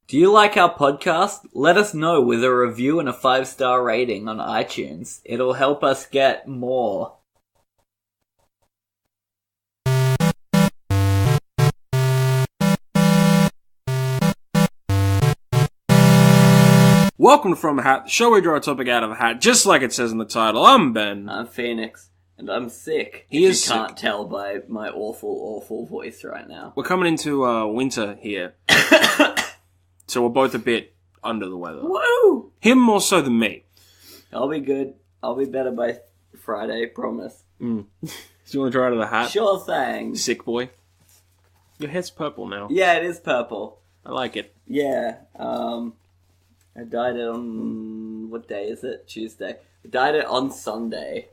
Do you like our podcast? Let us know with a review and a 5-star rating on iTunes. It'll help us get more. Welcome to From a Hat, the show where we draw a topic out of a hat, just like it says in the title. I'm Ben. I'm Phoenix, and I'm sick. He is You can't sick. tell by my awful voice right now. We're coming into winter here, so we're both a bit under the weather. Woo! Him more so than me. I'll be good. I'll be better by Friday, promise. Do you want to draw out of the hat? Sure thing. Sick boy. Your hair's purple now. Yeah, it is purple. I like it. Yeah, I dyed it on... What day is it? Tuesday. I dyed it on Sunday.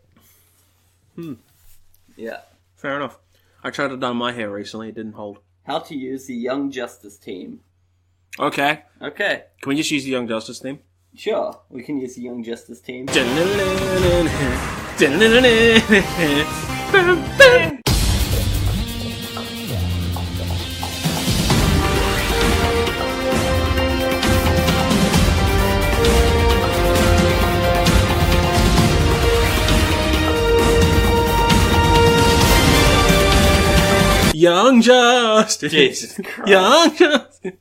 Yeah. Fair enough. I tried to dye my hair recently, it didn't hold. How to use the Young Justice team. Okay. Okay. Can we just use the Young Justice theme? Sure, we can use the Young Justice team. Young Justice! Jesus Christ. Young Justice!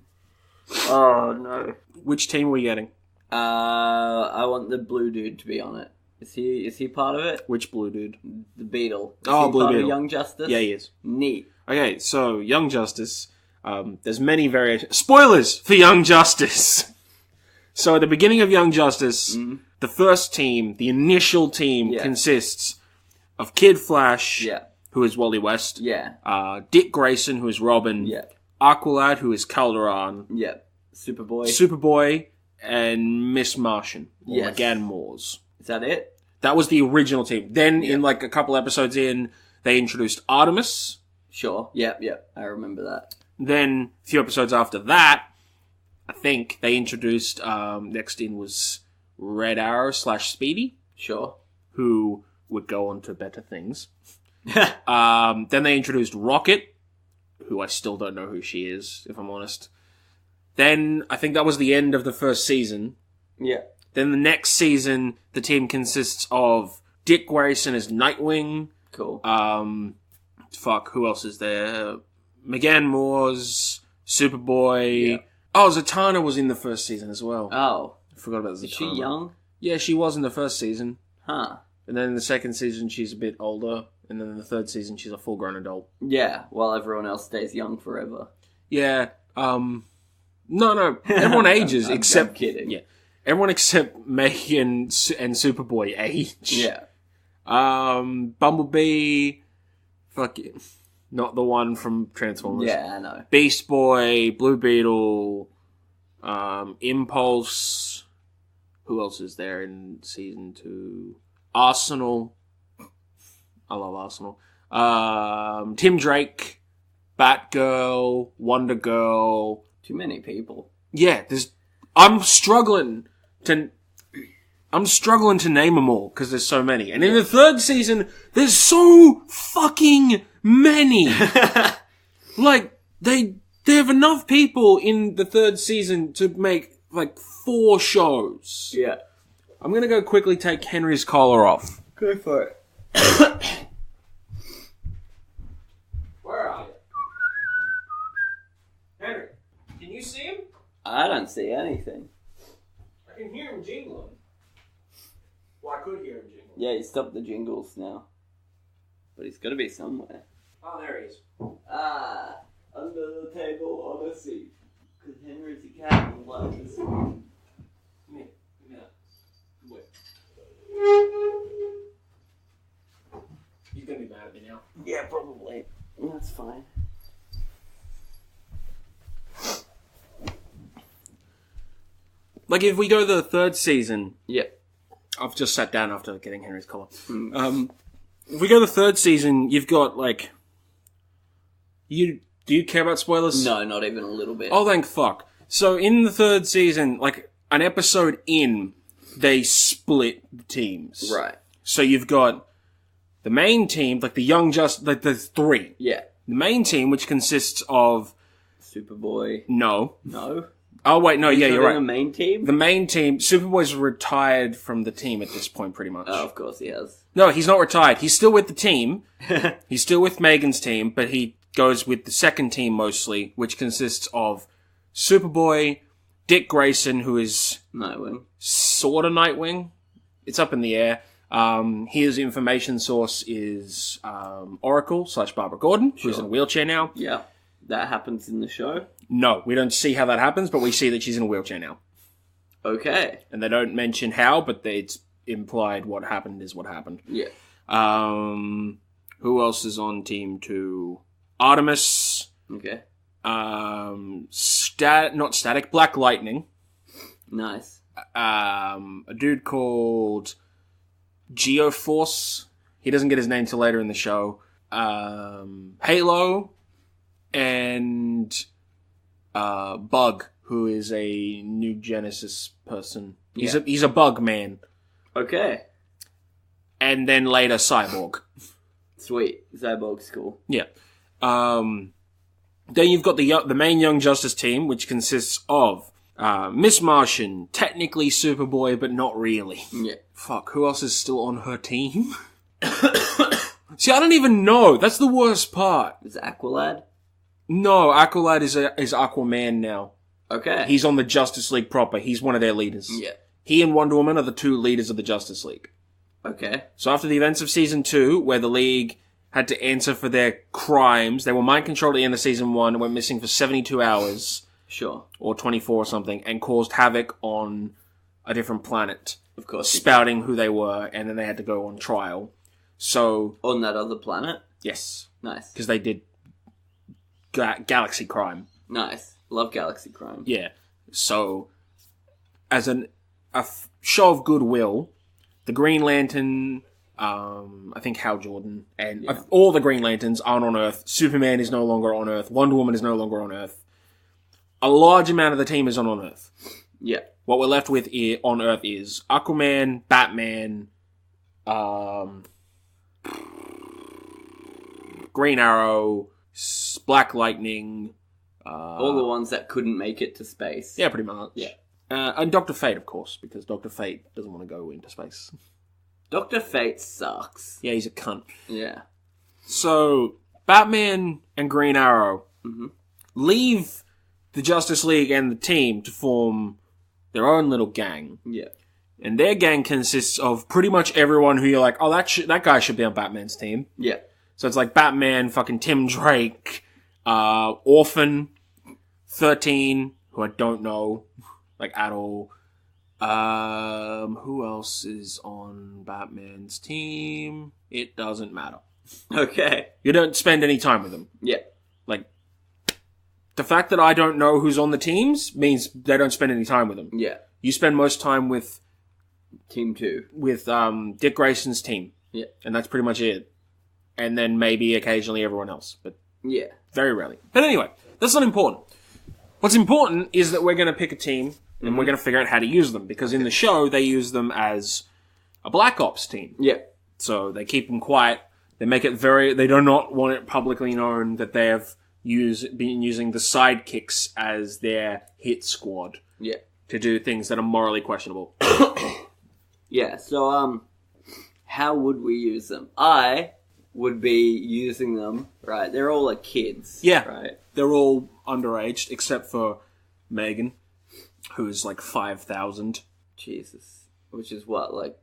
Oh, no. Which team are we getting? I want the blue dude to be on it. Is he part of it? Which blue dude? The Beetle. Is Oh, he Blue part Beetle. Of Young Justice? Yeah, he is. Neat. Okay, so Young Justice, there's many variations. Spoilers for Young Justice! So at the beginning of Young Justice, the first team, the initial team, consists of Kid Flash, Yeah. who is Wally West, Yeah. Dick Grayson, who is Robin, Yeah. Aqualad, who is Calderon, Yeah. Superboy. Superboy, and Miss Martian, or Yes. McGann Moores. Is that it? That was the original team. Then, in like a couple episodes in, they introduced Artemis. Sure. Yep. I remember that. Then, a few episodes after that, I think they introduced, next in was Red Arrow / Speedy, Sure. who would go on to better things. Then they introduced Rocket, who I still don't know who she is, if I'm honest. Then, I think that was the end of the first season. Yeah. Then the next season, the team consists of Dick Grayson as Nightwing. Cool. Who else is there? McGann Moores, Superboy. Yeah. Oh, Zatanna was in the first season as well. Oh. I forgot about Zatanna. Is she young? Yeah, she was in the first season. Huh. And then in the second season, she's a bit older. And then in the third season, she's a full-grown adult. Yeah, while everyone else stays young forever. Yeah, No, everyone ages except... I'm kidding. Yeah. Everyone except Meg and Superboy age. Yeah. Bumblebee... Fuck it. Not the one from Transformers. Yeah, I know. Beast Boy, Blue Beetle, Impulse. Who else is there in season 2? Arsenal. I love Arsenal. Tim Drake, Batgirl, Wonder Girl. Too many people. Yeah, I'm struggling to name them all because there's so many. And in the third season, there's so fucking many. Like they have enough people in the third season to make like 4 shows. Yeah. I'm gonna go quickly take Henry's collar off. Go for it. Where are you? Henry, can you see him? I don't see anything. I can hear him jingling. Well, I could hear him jingling. Yeah, he stopped the jingles now. But he's got to be somewhere. Oh, there he is. Ah, under the table on a seat. Because Henry's a cat and loves the seat. Come here. Give me that. Wait. He's gonna be mad at me now. Yeah, probably. That's fine. Like, if we go to the third season... Yeah. I've just sat down after getting Henry's collar. If we go to the third season, you've got, like... Do you care about spoilers? No, not even a little bit. Oh, thank fuck. So, in the third season, like, an episode in, they split the teams. Right. So you've got the main team, like like there's 3. Yeah. The main team, which consists of... Superboy. No. No? Oh, wait, no, yeah, you're The right. main team? The main team, Superboy's retired from the team at this point, pretty much. Oh, of course he has. No, he's not retired. He's still with the team. He's still with Megan's team, but he goes with the second team mostly, which consists of Superboy, Dick Grayson, who is Nightwing. sort of Nightwing. It's up in the air. His information source is Oracle / Barbara Gordon, who's in a wheelchair now. Yeah. That happens in the show. No, we don't see how that happens, but we see that she's in a wheelchair now. Okay. And they don't mention how, but it's implied what happened is what happened. Yeah. Who else is on Team 2? Artemis. Okay. Not Static, Black Lightning. Nice. A dude called Geoforce. He doesn't get his name till later in the show. Halo. And Bug, who is a New Genesis person. He's a bug man. Okay. And then later Cyborg. Sweet. Cyborg's cool. Yeah. Then you've got the main Young Justice team, which consists of Miss Martian, technically Superboy, but not really. Yeah. Fuck, who else is still on her team? See, I don't even know. That's the worst part. Is it Aqualad? No, Aqualad is Aquaman now. Okay. He's on the Justice League proper. He's one of their leaders. Yeah. He and Wonder Woman are the two leaders of the Justice League. Okay. So after the events of Season 2, where the League had to answer for their crimes, they were mind-controlled at the end of Season 1 and went missing for 72 hours. Sure. Or 24 or something, and caused havoc on a different planet. Of course. Spouting who they were, and then they had to go on trial. So... On that other planet? Yes. Nice. Because they did galaxy crime. Nice. Love galaxy crime. Yeah. So, as a show of goodwill, the Green Lantern, I think Hal Jordan, and all the Green Lanterns aren't on Earth. Superman is no longer on Earth. Wonder Woman is no longer on Earth. A large amount of the team is on Earth. Yeah. What we're left with on Earth is Aquaman, Batman, Green Arrow, Black Lightning. All the ones that couldn't make it to space. Yeah, pretty much. Yeah. And Dr. Fate, of course, because Dr. Fate doesn't want to go into space. Dr. Fate sucks. Yeah, he's a cunt. Yeah. So, Batman and Green Arrow Mm-hmm. leave the Justice League and the team to form their own little gang. Yeah. And their gang consists of pretty much everyone who you're like, oh, that guy should be on Batman's team. Yeah. So it's like Batman, fucking Tim Drake, Orphan, 13, who I don't know, like, at all. Who else is on Batman's team? It doesn't matter. Okay. You don't spend any time with them. Yeah. Like, the fact that I don't know who's on the teams means they don't spend any time with them. Yeah. You spend most time with Team 2. with Dick Grayson's team. Yeah. And that's pretty much it. And then maybe occasionally everyone else, but Yeah. very rarely. But anyway, that's not important. What's important is that we're going to pick a team and we're going to figure out how to use them, because in the show they use them as a Black Ops team. Yeah. So they keep them quiet. They make it they do not want it publicly known that they have been using the sidekicks as their hit squad. Yeah. To do things that are morally questionable. Yeah, so, how would we use them? I would be using them, right? They're all like kids. Yeah. Right? They're all underaged, except for Megan, who's like 5,000. Jesus. Which is what, like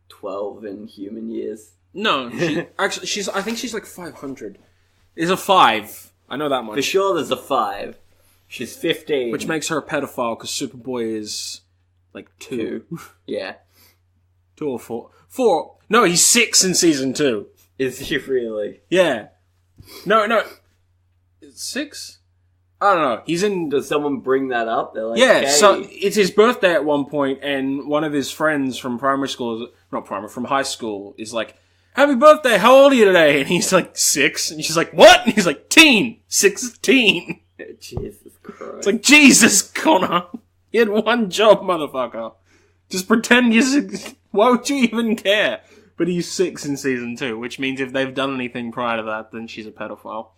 12 in human years? No, I think she's like 500. There's a 5. I know that much. For sure there's a 5. She's 15. Which makes her a pedophile, because Superboy is like 2. Yeah. 2 or 4. 4. No, he's 6 in season 2. Is he really? Yeah. No. 6? I don't know. He's in... Does someone bring that up? They're like, Yeah, hey. so it's his birthday at one point, and one of his friends from from high school is like, happy birthday, how old are you today? And he's like, 6. And she's like, what? And he's like, teen. 16. Jesus Christ. It's like, Jesus, Connor. You had one job, motherfucker. Just pretend you're 6. Why would you even care? But he's 6 in season 2, which means if they've done anything prior to that, then she's a pedophile.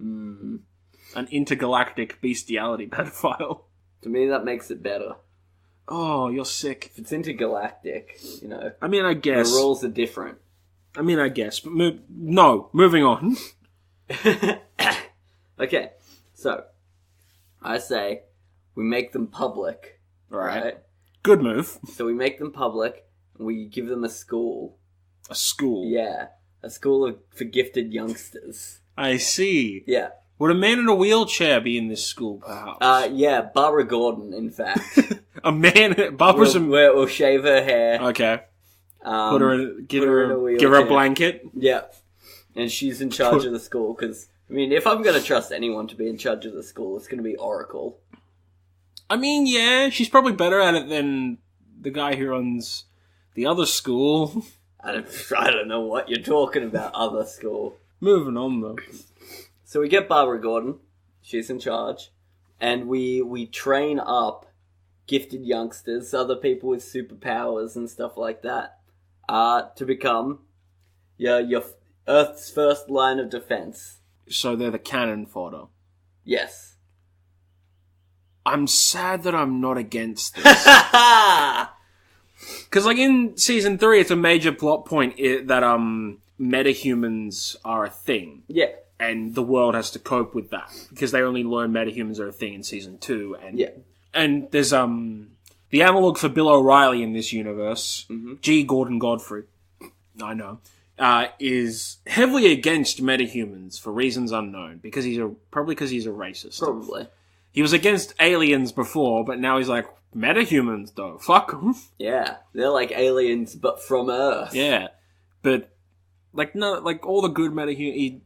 Mm. An intergalactic bestiality pedophile. To me, that makes it better. Oh, you're sick. If it's intergalactic, I mean, I guess. the rules are different. I mean, I guess. But moving on. Okay, so I say we make them public. Right? Good move. So we make them public, and we give them a school. A school. Yeah, a school for gifted youngsters. I see. Yeah. Would a man in a wheelchair be in this school, perhaps? Yeah, Barbara Gordon, in fact. A man... Barbara's We'll shave her hair. Okay. Give in her a a blanket. Yeah. And she's in charge of the school, because, I mean, if I'm going to trust anyone to be in charge of the school, it's going to be Oracle. I mean, yeah, she's probably better at it than the guy who runs the other school. I don't know what you're talking about, other school. Moving on, though. So we get Barbara Gordon. She's in charge. And we train up gifted youngsters, other people with superpowers and stuff like that, to become your Earth's first line of defense. So they're the cannon fodder. Yes. I'm sad that I'm not against this. Because, like, in Season 3, it's a major plot point that metahumans are a thing. Yeah. And the world has to cope with that. Because they only learn metahumans are a thing in Season 2. And there's the analog for Bill O'Reilly in this universe, G. Gordon Godfrey, I know, is heavily against metahumans for reasons unknown. Probably because he's a racist. Probably. He was against aliens before, but now he's like, metahumans, though. Fuck them. Yeah. They're like aliens, but from Earth. Yeah. But, like, no, like, all the good metahumans,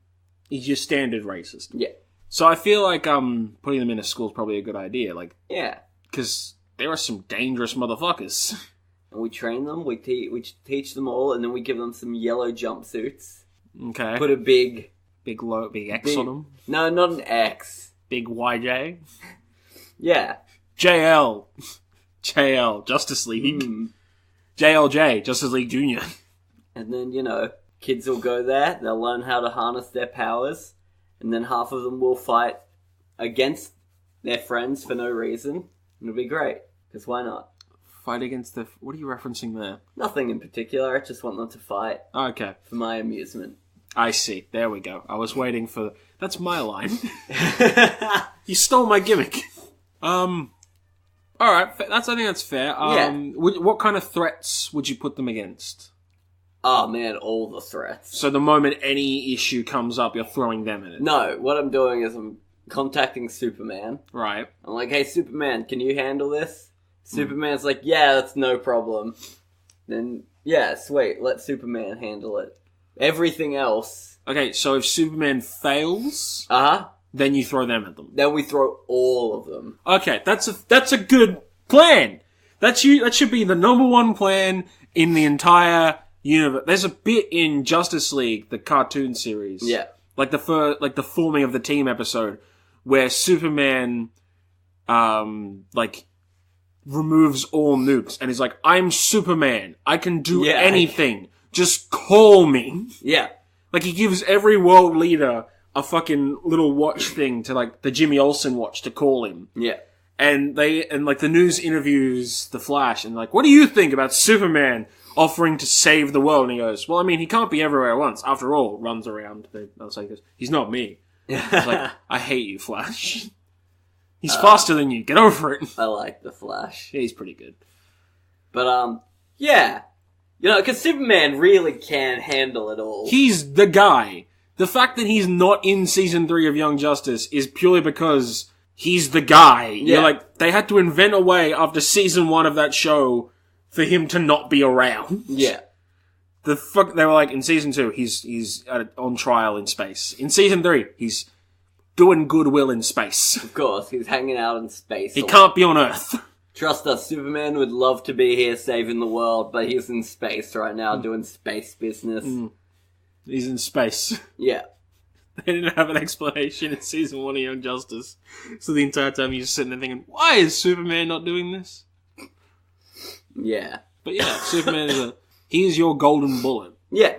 he's your standard racist. Yeah. So I feel like putting them in a school is probably a good idea. Like, yeah. Because there are some dangerous motherfuckers. And we train them, we teach them all, and then we give them some yellow jumpsuits. Okay. Put a big X on them. No, not an X. Big YJ? Yeah. JL, Justice League. JLJ, Justice League Jr. And then, kids will go there, they'll learn how to harness their powers, and then half of them will fight against their friends for no reason. And it'll be great, because why not? Fight against what are you referencing there? Nothing in particular, I just want them to fight. Okay. For my amusement. I see. There we go. I was waiting for... That's my line. You stole my gimmick. Alright, I think that's fair. What kind of threats would you put them against? Oh man, all the threats. So the moment any issue comes up, you're throwing them in it? No, what I'm doing is I'm contacting Superman. Right. I'm like, hey Superman, can you handle this? Superman's like, yeah, that's no problem. Then, yeah, sweet, let Superman handle it. Everything else... Okay, so if Superman fails... Then you throw them at them. Then we throw all of them. Okay, that's a good plan. That should be the number one plan in the entire universe. There's a bit in Justice League, the cartoon series. Yeah. Like the forming of the team episode, where Superman, removes all nukes, and he's like, I'm Superman. I can do anything. Just call me. Yeah. Like, he gives every world leader a fucking little watch thing to, like, the Jimmy Olsen watch to call him. Yeah. And the news interviews The Flash, and like, what do you think about Superman offering to save the world? And he goes, well, I mean, he can't be everywhere at once. After all, runs around. I was like, he's not me. It's like, I hate you, Flash. He's faster than you. Get over it. I like The Flash. Yeah, he's pretty good. But, yeah. Because Superman really can handle it all. He's the guy. The fact that he's not in Season 3 of Young Justice is purely because he's the guy. Yeah. You're like, they had to invent a way after Season 1 of that show for him to not be around. Yeah. They were like, in Season 2, he's on trial in space. In Season 3, he's doing goodwill in space. Of course, he's hanging out in space. He can't be on Earth. Trust us, Superman would love to be here saving the world, but he's in space right now doing space business. He's in space. Yeah. They didn't have an explanation in Season 1 of Young Justice. So the entire time you're just sitting there thinking, why is Superman not doing this? Yeah. But yeah, Superman he is your golden bullet. Yeah.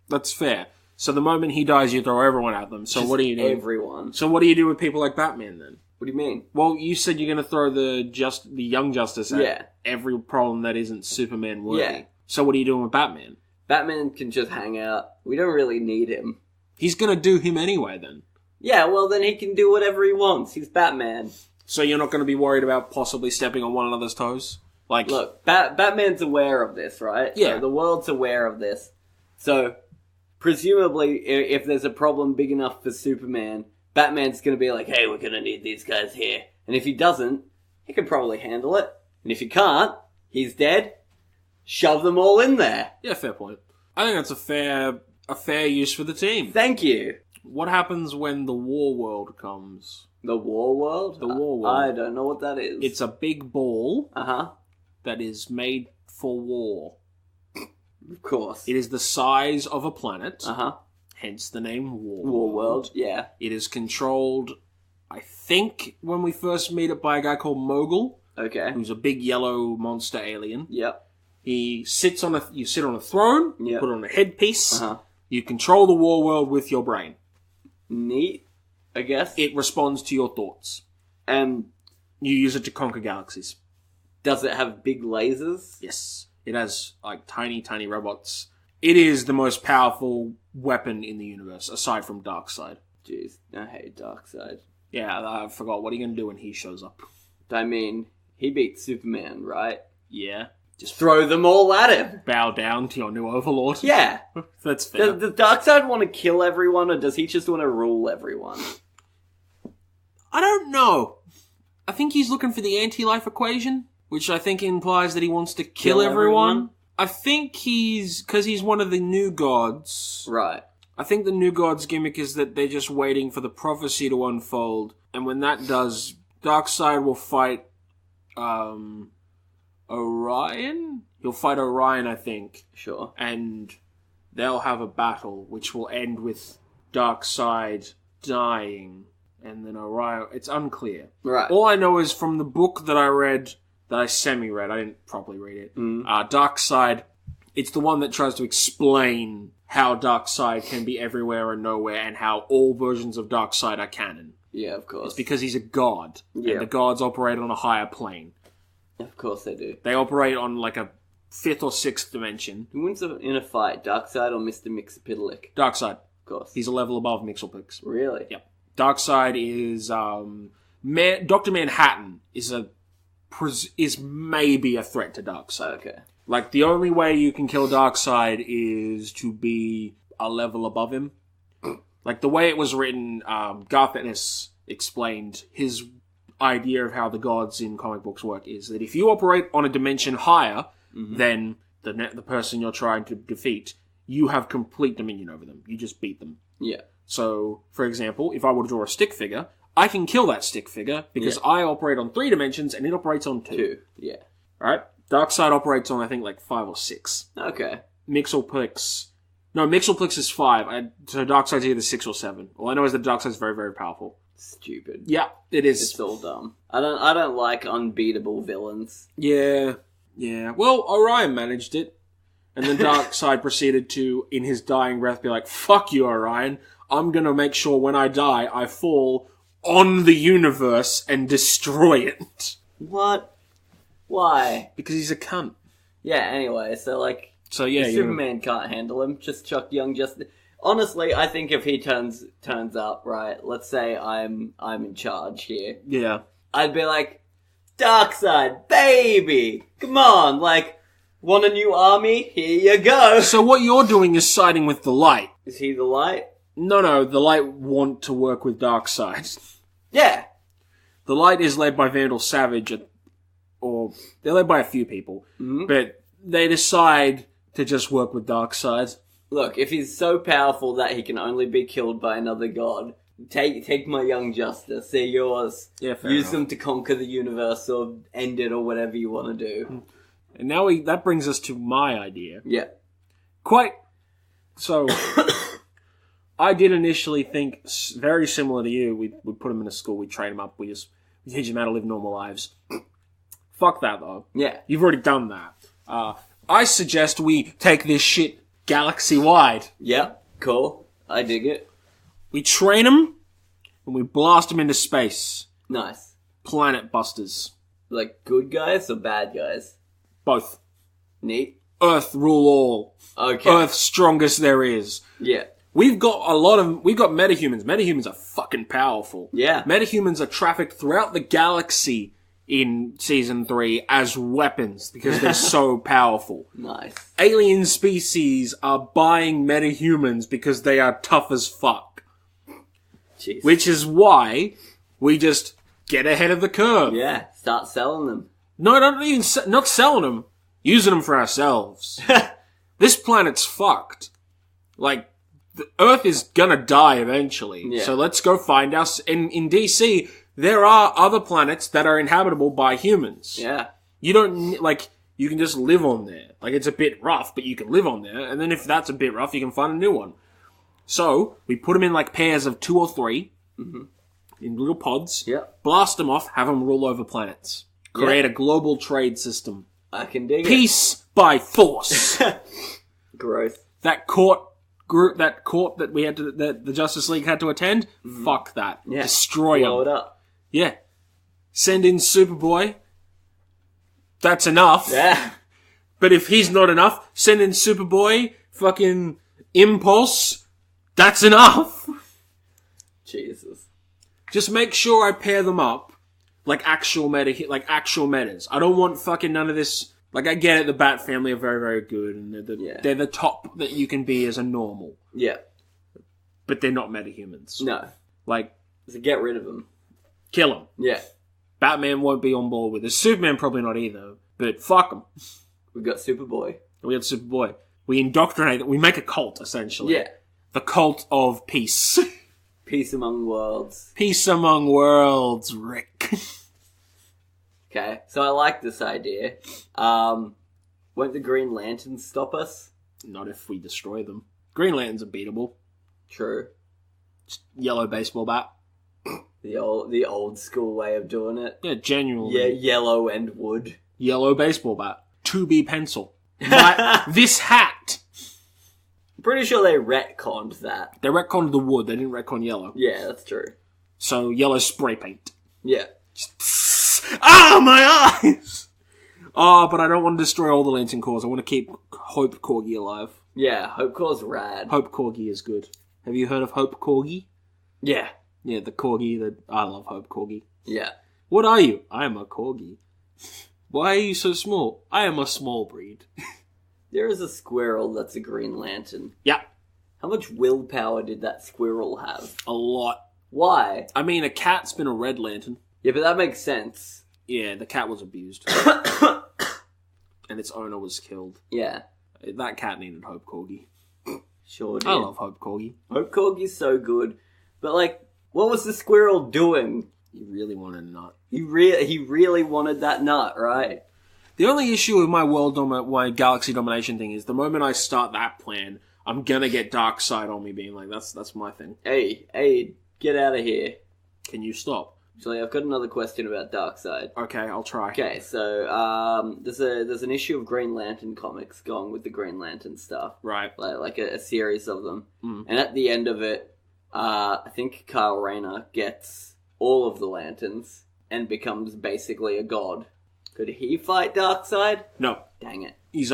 That's fair. So the moment he dies, you throw everyone at them. So just what do you do? Everyone. So what do you do with people like Batman then? What do you mean? Well, you said you're going to throw the Young Justice at Yeah. every problem that isn't Superman worthy. Yeah. So what are you doing with Batman? Batman can just hang out. We don't really need him. He's going to do him anyway, then. Yeah, well, then he can do whatever he wants. He's Batman. So you're not going to be worried about possibly stepping on one another's toes? Like, look, Batman's aware of this, right? Yeah. So the world's aware of this. So, presumably, if there's a problem big enough for Superman, Batman's going to be like, hey, we're going to need these guys here. And if he doesn't, he can probably handle it. And if he can't, he's dead. Shove them all in there. Yeah, fair point. I think that's a fair use for the team. Thank you. What happens when the War World comes? The War World? The War World. I don't know what that is. It's a big ball Uh-huh. that is made for war. Of course. It is the size of a planet, Uh-huh. hence the name War War World, yeah. It is controlled, I think, when we first meet it by a guy called Mogul, Okay. who's a big yellow monster alien. Yep. You sit on a throne, Yep. put on a headpiece, Uh-huh. you control the war world with your brain. Neat, I guess. It responds to your thoughts. And You use it to conquer galaxies. does it have big lasers? Yes. It has, like, tiny, tiny robots. It is the most powerful weapon in the universe, aside from Darkseid. Jeez, I hate Darkseid. Yeah, I forgot. What are you going to do when he shows up? I mean, he beat Superman, right? Yeah. Just throw them all at him. Bow down to your new overlord. Yeah. That's fair. Does Darkseid want to kill everyone, or does he just want to rule everyone? I don't know. I think he's looking for the anti-life equation, which I think implies that he wants to kill everyone. I think because he's one of the new gods. Right. I think the new gods gimmick is that they're just waiting for the prophecy to unfold, and when that does, Darkseid will fight, Orion? He'll fight Orion, I think. Sure. And they'll have a battle, which will end with Darkseid dying, and then Orion... It's unclear. Right. All I know is from the book that I read, that I semi-read, I didn't properly read it, Darkseid, it's the one that tries to explain how Darkseid can be everywhere and nowhere, and how all versions of Darkseid are canon. Yeah, of course. It's because he's a god, Yeah. and the gods operate on a higher plane. Of course they do. They operate on like a 5th or 6th dimension. Who wins in a fight, Darkseid or Mr. Mixapidalic? Darkseid. Of course. He's a level above Mixelpix. Really? Yep. Darkseid is Dr. Manhattan is maybe a threat to Darkseid. Okay. Like, the only way you can kill Darkseid is to be a level above him. Like, the way it was written, Garth Ennis explained his idea of how the gods in comic books work is that if you operate on a dimension higher than the person you're trying to defeat, you have complete dominion over them. You just beat them. Yeah. So, for example, if I were to draw a stick figure, I can kill that stick figure because I operate on 3 dimensions and it operates on 2. 2. Yeah. Right? Darkseid operates on, I think, like 5 or 6. Okay. Mixelpix is 5. So Darkseid's either 6 or 7. All I know is that Darkseid's very, very powerful. Stupid. Yeah, it is. It's all dumb. I don't like unbeatable villains. Yeah. Well, Orion managed it. And then Darkseid proceeded to, in his dying breath, be like, fuck you, Orion. I'm gonna make sure when I die, I fall on the universe and destroy it. What? Why? Because he's a cunt. Yeah, anyway, so yeah, Superman can't handle him. Just chuck Young Justice. Honestly, I think if he turns up, right, let's say I'm in charge here. Yeah. I'd be like, Darkseid, baby! Come on, want a new army? Here you go! So what you're doing is siding with the light. Is he the light? No, the light want to work with Darkseid. Yeah! The light is led by Vandal Savage, or they're led by a few people, but they decide to just work with Darkseid. Look, if he's so powerful that he can only be killed by another god, take my Young Justice, they're yours. Yeah, fair Use enough. them to conquer the universe or end it or whatever you want to do. And now that brings us to my idea. Yeah. So, I did initially think, very similar to you, we put them in a school, we train them up, we teach them how to live normal lives. Fuck that, though. Yeah. You've already done that. I suggest we take this shit galaxy-wide. Yeah, cool. I dig it. We train them, and we blast them into space. Nice. Planet Busters. Like good guys or bad guys? Both. Neat. Earth rule all. Okay. Earth strongest there is. Yeah. We've got metahumans. Metahumans are fucking powerful. Yeah. Metahumans are trafficked throughout the galaxy in Season 3 as weapons because they're so powerful. Nice. Alien species are buying metahumans because they are tough as fuck. Jeez. Which is why we just get ahead of the curve. Yeah. Start selling them. No, not selling them. Using them for ourselves. This planet's fucked. Like, the Earth is gonna die eventually. Yeah. So let's go find us. In DC, there are other planets that are inhabitable by humans. Yeah. You don't, like, you can just live on there. Like, it's a bit rough, but you can live on there. And then if that's a bit rough, you can find a new one. So, we put them in, like, pairs of 2 or 3. Mm-hmm. In little pods. Yeah. Blast them off, have them rule over planets. Create a global trade system. I can dig Peace by force. Growth. That court that we had to, that the Justice League had to attend, fuck that. Yeah. Destroy Blow them. it up. Yeah. Send in Superboy. That's enough. Yeah. But if he's not enough, send in Superboy, fucking Impulse. That's enough. Jesus. Just make sure I pair them up like actual metas. I don't want fucking none of this. Like, I get it, the Bat family are very, very good, and they're the top that you can be as a normal. Yeah. But they're not metahumans. No. Like, So get rid of them. kill them. Yeah. Batman won't be on board with it. Superman probably not either. But fuck them. We've got Superboy. We have Superboy. We indoctrinate them. We make a cult, essentially. Yeah. The cult of peace. Peace among worlds. Peace among worlds, Rick. Okay, so I like this idea. Won't the Green Lanterns stop us? Not if we destroy them. Green Lanterns are beatable. True. Just yellow baseball bat. The old school way of doing it. Yeah, genuinely. Yeah, yellow and wood. Yellow baseball bat. 2B pencil. This hat. I'm pretty sure they retconned that. They retconned the wood. They didn't retcon yellow. Yeah, that's true. So yellow spray paint. Yeah. My eyes! Oh, but I don't want to destroy all the Lantern Corps. I want to keep Hope Corgi alive. Yeah, Hope Core's rad. Hope Corgi is good. Have you heard of Hope Corgi? Yeah. Yeah, the Corgi I love Hope Corgi. Yeah. What are you? I am a Corgi. Why are you so small? I am a small breed. There is a squirrel that's a Green Lantern. Yeah. How much willpower did that squirrel have? A lot. Why? I mean, a cat's been a Red Lantern. Yeah, but that makes sense. Yeah, the cat was abused. And its owner was killed. Yeah. That cat needed Hope Corgi. Sure did. I love Hope Corgi. Hope Corgi's so good. But, like, what was the squirrel doing? He really wanted a nut. He really wanted that nut, right? The only issue with my galaxy domination thing is the moment I start that plan, I'm gonna get Darkseid on me being like, that's my thing. Hey, get out of here. Can you stop? Actually, I've got another question about Darkseid. Okay, I'll try. Okay, so there's an issue of Green Lantern comics going with the Green Lantern stuff, Right. like a series of them, Mm. and at the end of it, I think Kyle Rayner gets all of the lanterns and becomes basically a god. Could he fight Darkseid? No, Dang it! he's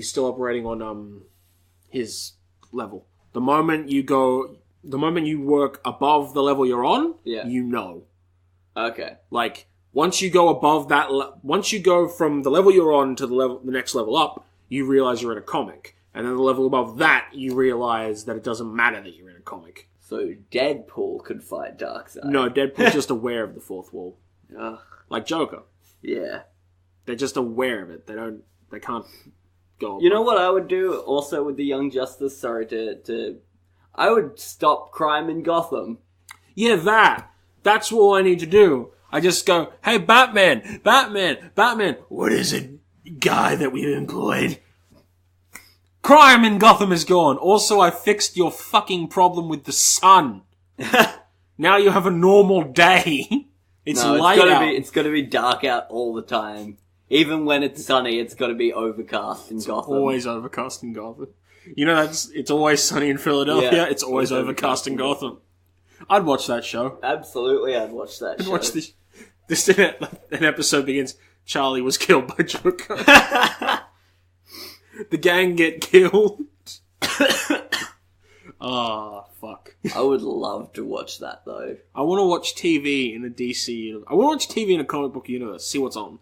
still operating on his level. The moment you work above the level you're on, Yeah. you know. Okay. Like, once you go above that, once you go from the level you're on to the next level up, you realize you're in a comic. And then the level above that, you realize that it doesn't matter that you're in a comic. So Deadpool could fight Darkseid. No, Deadpool's just aware of the fourth wall. Ugh. Like Joker. Yeah. They're just aware of it. They can't go You know what I would do also with the Young Justice? Sorry to... I would stop crime in Gotham. Yeah, that's all I need to do. I just go, hey, Batman, what is it, guy that we've employed? Crime in Gotham is gone. Also, I fixed your fucking problem with the sun. Now you have a normal day. It's light out. It's gotta be dark out all the time. Even when it's sunny, it's gotta be overcast in Gotham. Always overcast in Gotham. You know, it's always sunny in Philadelphia. Yeah, it's always overcast in Gotham. I'd watch that show. Absolutely, I'd watch that show. I'd watch this. An episode begins. Charlie was killed by Joker. The gang get killed. Ah, fuck. I would love to watch that, though. I want to watch TV in a DC. I want to watch TV in a comic book universe. See what's on.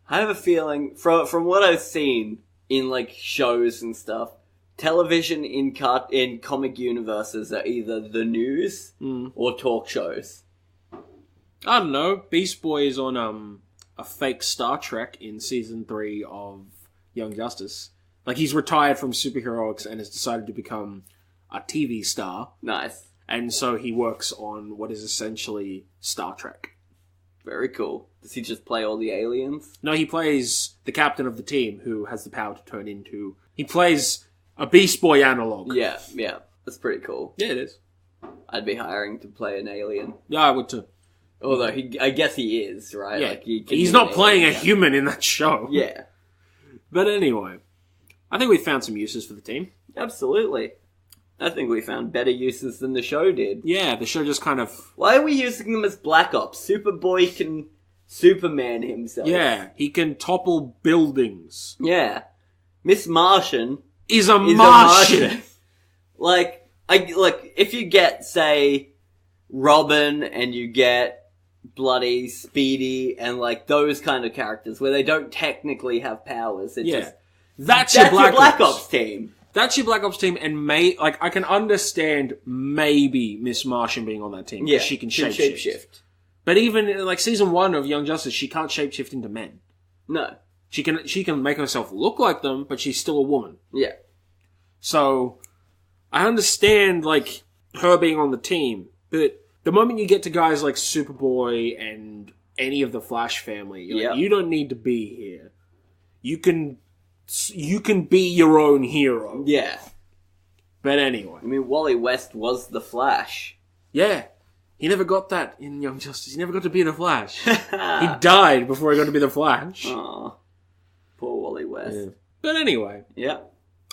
I have a feeling, from what I've seen in, like, shows and stuff, television in comic universes are either the news or talk shows. I don't know. Beast Boy is on a fake Star Trek in season 3 of Young Justice. Like, he's retired from superheroics and has decided to become a TV star. Nice. And so he works on what is essentially Star Trek. Very cool. Does he just play all the aliens? No, he plays the captain of the team who has the power to turn into... He plays a Beast Boy analog. Yeah. That's pretty cool. Yeah, it is. I'd be hiring to play an alien. Yeah, I would too. Although, I guess he is, right? Yeah. Like, he's not playing a human in that show. Yeah. But anyway, I think we found some uses for the team. Absolutely. I think we found better uses than the show did. Yeah, the show just kind of... Why are we using them as Black Ops? Superboy can Superman himself. Yeah, he can topple buildings. Yeah. Miss Martian is a Martian. Like, if you get, say, Robin and you get bloody Speedy and, like, those kind of characters where they don't technically have powers. That's your Black Ops team. That's your Black Ops team, and I can understand maybe Miss Martian being on that team. Yeah, she can shapeshift. But even in, like, season 1 of Young Justice, she can't shapeshift into men. No. She can make herself look like them, but she's still a woman. Yeah. So, I understand, like, her being on the team, but the moment you get to guys like Superboy and any of the Flash family, you're like, you don't need to be here. You can be your own hero. Yeah. But anyway. I mean, Wally West was the Flash. Yeah. He never got that in Young Justice. He never got to be the Flash. He died before he got to be the Flash. Aw. Poor Wally West. Yeah. But anyway. Yeah.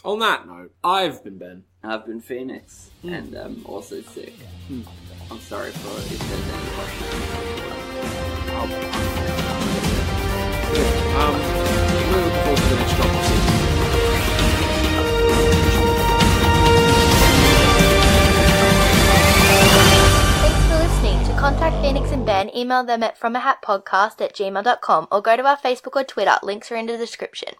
On that note, I've been Ben. I've been Phoenix. And I'm also sick. I'm sorry for if there's any questions. We're looking forward to the next drop of season. Thanks for listening. To contact Phoenix and Ben, email them at fromahatpodcast@gmail.com or go to our Facebook or Twitter. Links are in the description.